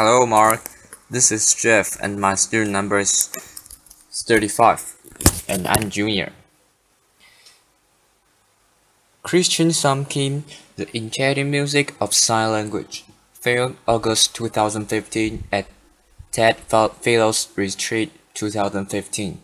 Hello Mark, this is Jeff and my student number is 35 and I'm junior. Christian Sam Kim, The Enchanting Music of Sign Language, filmed August 2015 at TED Fellows Retreat 2015.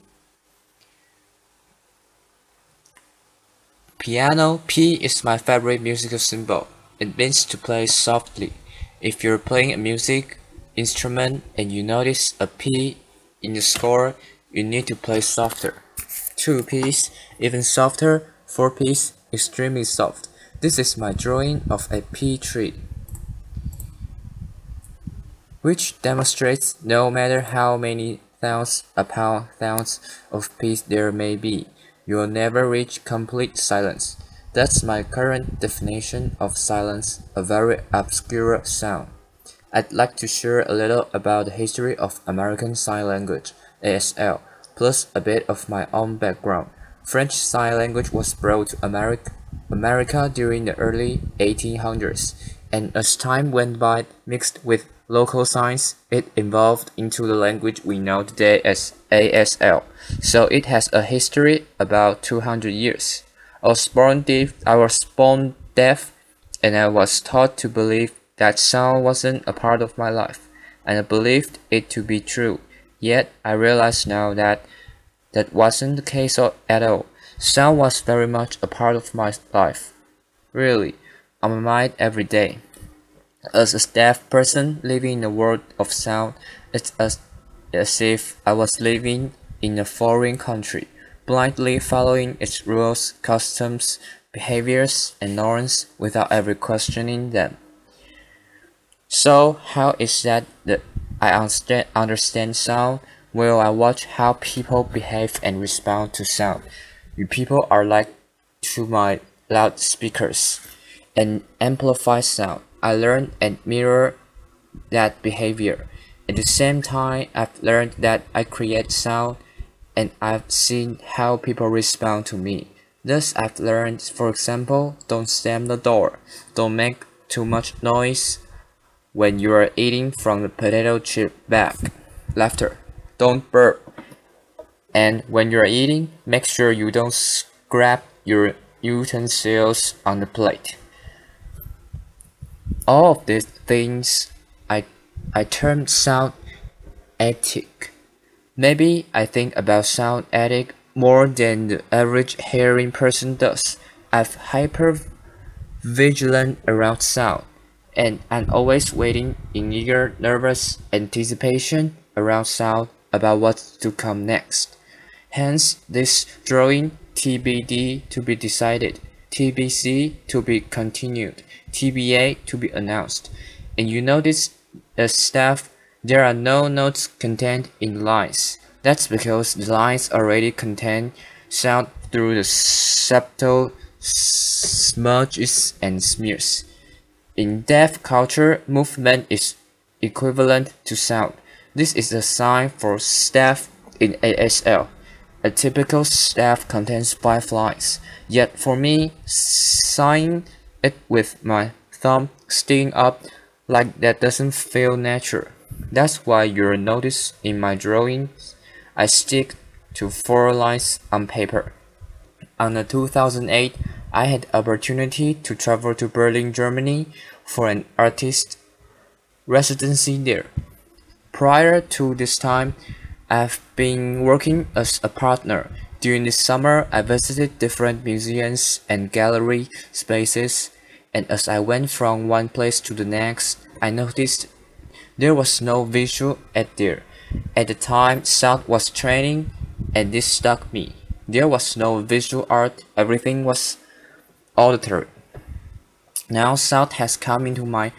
Piano. P is my favorite musical symbol. It means to play softly. If you're playing a music instrument and you notice a P in the score, you need to play softer. 2 Ps, even softer. 4 Ps, extremely soft. This is my drawing of a P tree, which demonstrates no matter how many thousands upon thousands of Ps there may be, you'll never reach complete silence. That's my current definition of silence, a very obscure sound. I'd like to share a little about the history of American Sign Language, ASL, plus a bit of my own background. French Sign Language was brought to America during the early 1800s, and as time went by, mixed with local signs, it evolved into the language we know today as ASL. So it has a history about 200 years. I was born deaf, and I was taught to believe that sound wasn't a part of my life, and I believed it to be true. Yet I realize now that that wasn't the case at all. Sound was very much a part of my life. Really, on my mind every day. As a deaf person living in a world of sound, it's as if I was living in a foreign country, blindly following its rules, customs, behaviors, and norms without ever questioning them. So how is that I understand sound? Well, I watch how people behave and respond to sound. You people are like to my loudspeakers and amplify sound. I learn and mirror that behavior. At the same time, I've learned that I create sound, and I've seen how people respond to me. Thus, I've learned, for example, don't slam the door, don't make too much noise when you are eating from the potato chip bag, laughter, don't burp, and when you are eating, make sure you don't scrap your utensils on the plate. All of these things I term sound ethic. Maybe I think about sound ethic more than the average hearing person does. I'm hyper vigilant around sound, and I'm always waiting in eager, nervous anticipation around sound about what's to come next. Hence, this drawing TBD to be decided, TBC to be continued, TBA to be announced. And you notice as staff, there are no notes contained in lines. That's because the lines already contain sound through the subtle smudges and smears. In deaf culture, movement is equivalent to sound. This is a sign for staff in ASL. A typical staff contains 5 lines. Yet for me, signing it with my thumb sticking up like that doesn't feel natural. That's why you'll notice in my drawings, I stick to 4 lines on paper. On the 2008, I had the opportunity to travel to Berlin, Germany for an artist residency there. Prior to this time, I've been working as a partner. During the summer, I visited different museums and gallery spaces, and as I went from one place to the next, I noticed there was no visual there. At the time, sound was training, and this struck me. There was no visual art, everything was auditory. Now sound has come into my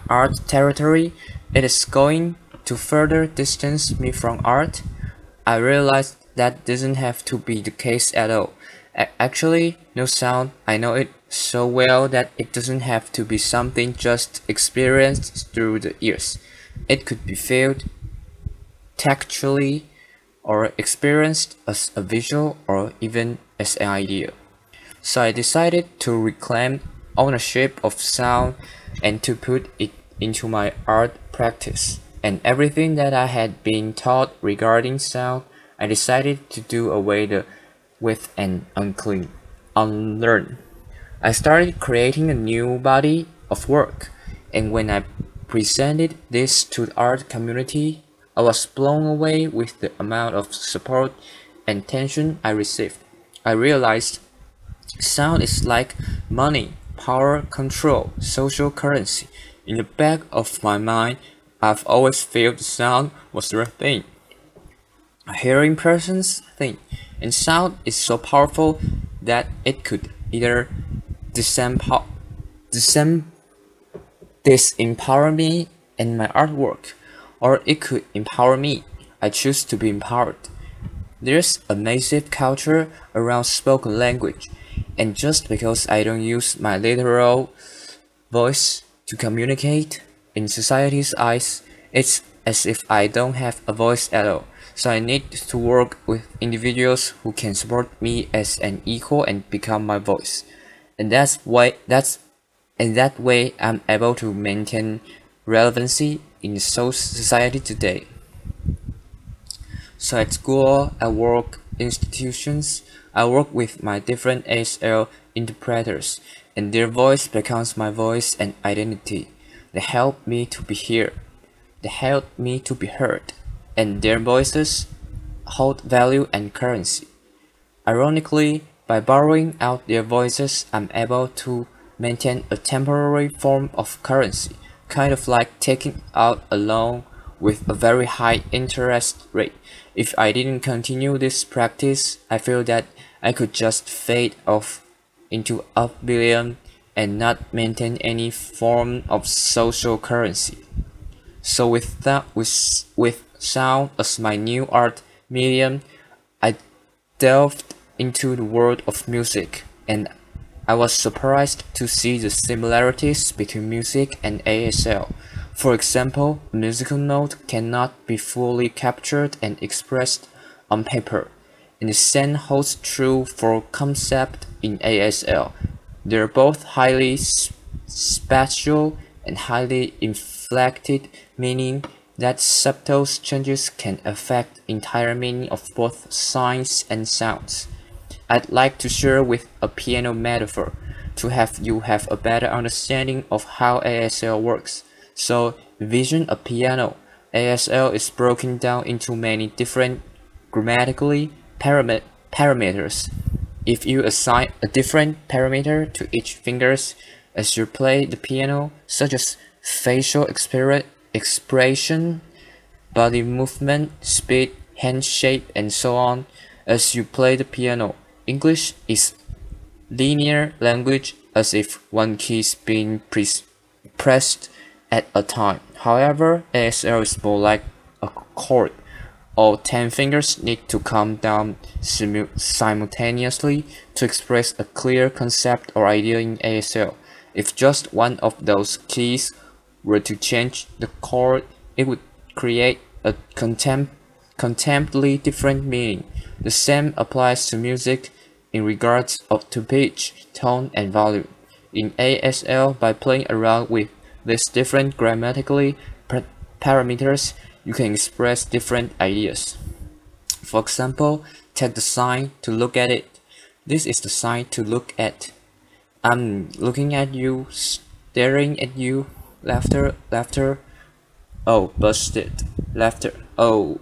art territory. It is going to further distance me from art. I realized that doesn't have to be the case at all. Actually, no sound, I know it so well that it doesn't have to be something just experienced through the ears. It could be felt tactually or experienced as a visual or even as an idea. So I decided to reclaim ownership of sound and to put it into my art practice, and everything that I had been taught regarding sound, I decided to do away with and unlearn. I started creating a new body of work, and when I presented this to the art community, I was blown away with the amount of support and attention I received. I realized sound is like money, power, control, social currency. In the back of my mind, I've always felt sound was the thing, a hearing person's thing, and sound is so powerful that it could either disempower me and my artwork, or it could empower me. I choose to be empowered. There's a massive culture around spoken language, and just because I don't use my literal voice to communicate, in society's eyes, it's as if I don't have a voice at all. So I need to work with individuals who can support me as an equal and become my voice. And that way I'm able to maintain relevancy in the society today. So at school, at work institutions, I work with my different ASL interpreters, and their voice becomes my voice and identity. They help me to be here. They help me to be heard, and their voices hold value and currency. Ironically, by borrowing out their voices, I'm able to maintain a temporary form of currency, kind of like taking out a loan with a very high interest rate. If I didn't continue this practice, I feel that I could just fade off into oblivion and not maintain any form of social currency. So with sound as my new art medium, I delved into the world of music, and I was surprised to see the similarities between music and ASL. For example, a musical note cannot be fully captured and expressed on paper, and the same holds true for concept in ASL. They're both highly spatial and highly inflected, meaning that subtle changes can affect entire meaning of both signs and sounds. I'd like to share with a piano metaphor to have you have a better understanding of how ASL works. So envision a piano. ASL is broken down into many different grammatically parameters. If you assign a different parameter to each fingers as you play the piano, such as facial expression, body movement, speed, hand shape, and so on, as you play the piano, English is linear language, as if one key is being pressed at a time. However, ASL is more like a chord. All 10 fingers need to come down simultaneously to express a clear concept or idea in ASL. If just one of those keys were to change the chord, it would create a completely different meaning. The same applies to music in regards to pitch, tone, and volume. In ASL, by playing around with these different grammatically parameters, you can express different ideas. For example, take the sign to look at it. This is the sign to look at. I'm looking at you, staring at you. Laughter, laughter. Oh, busted. Laughter. Oh,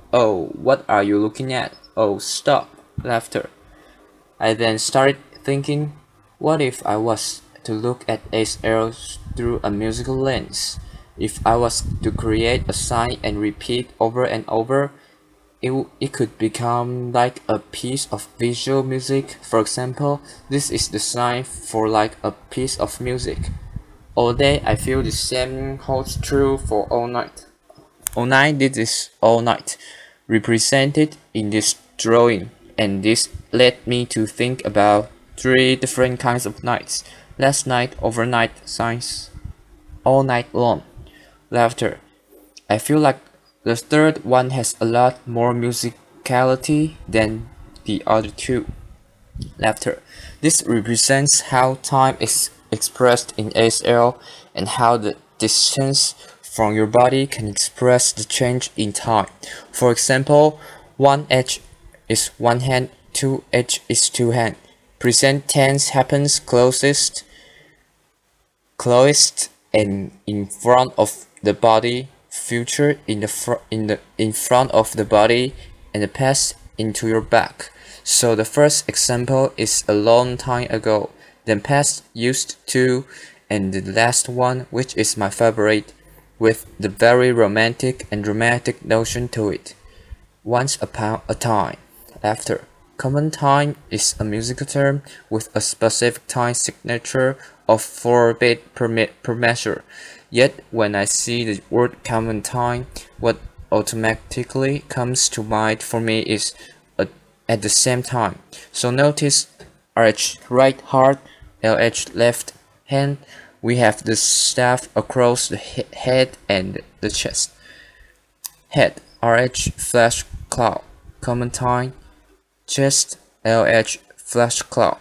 what are you looking at? Oh, stop. Laughter. I then started thinking, what if I was to look at ASL through a musical lens? If I was to create a sign and repeat over and over, it could become like a piece of visual music. For example, this is the sign for like a piece of music. All day I feel the same holds true for all night. All night, this is all night, represented in this drawing, and this led me to think about 3 different kinds of nights. Last night, overnight, signs, all night long, laughter. I feel like the third one has a lot more musicality than the other 2. Laughter. This represents how time is expressed in ASL and how the distance from your body can express the change in time. For example, 1h is one hand, 2h is two hands. Present tense happens closest and in front of the body, future in front of the body, and the past into your back. So the first example is a long time ago, then past used to, and the last one, which is my favorite, with the very romantic and dramatic notion to it. Once upon a time. After. Common time is a musical term with a specific time signature of 4 bits per measure. Yet when I see the word common time, what automatically comes to mind for me is at the same time. So notice RH right heart, LH left hand. We have the staff across the head and the chest. Head, RH flash cloud, common time. Chest, LH flash cloud.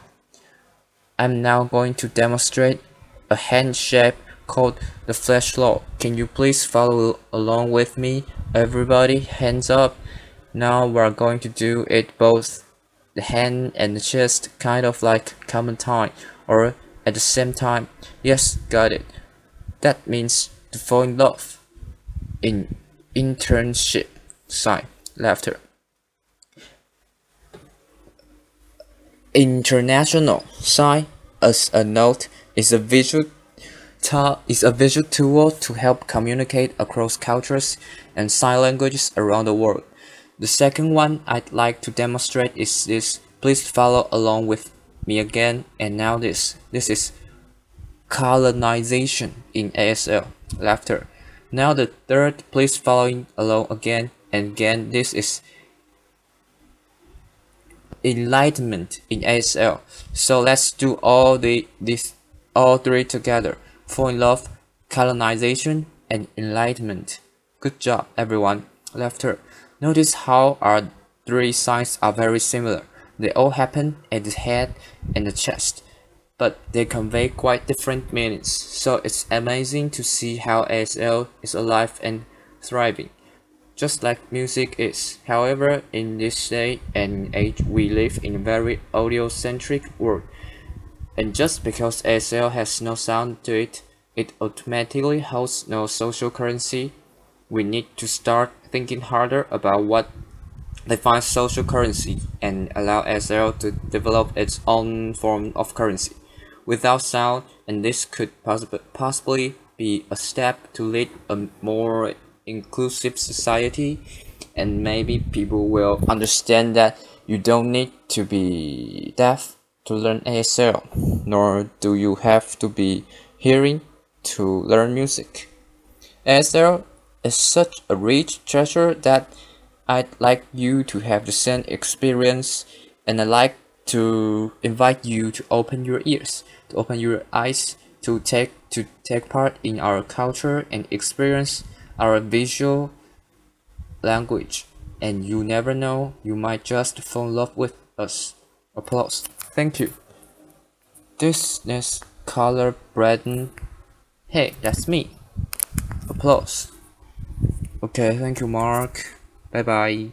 I'm now going to demonstrate a hand shape called the flash law. Can you please follow along with me? Everybody, hands up. Now we're going to do it both the hand and the chest, kind of like common time, or at the same time. Yes, got it. That means to fall in love. In internship, sign, laughter. International, sign, as a note, is a visual tool to help communicate across cultures and sign languages around the world. The second one I'd like to demonstrate is this. Please follow along with me again. And now this is colonization in ASL, laughter. Now the third, please follow along again and again. This is enlightenment in ASL. So let's do all three together. Fall in love, colonization, and enlightenment. Good job, everyone. Laughter. Notice how our 3 signs are very similar. They all happen at the head and the chest, but they convey quite different meanings. So it's amazing to see how ASL is alive and thriving, just like music is. However, in this day and age, we live in a very audio-centric world, and just because ASL has no sound to it, it automatically holds no social currency. We need to start thinking harder about what defines social currency and allow ASL to develop its own form of currency without sound, and this could possibly be a step to lead a more inclusive society, and maybe people will understand that you don't need to be deaf to learn ASL, nor do you have to be hearing to learn music. ASL is such a rich treasure that I'd like you to have the same experience, and I'd like to invite you to open your ears, to open your eyes, to take part in our culture and experience our visual language. And you never know, you might just fall in love with us. Applause. Thank you. This is Color Braden. Hey, that's me. Applause. Okay, thank you, Mark. Bye bye.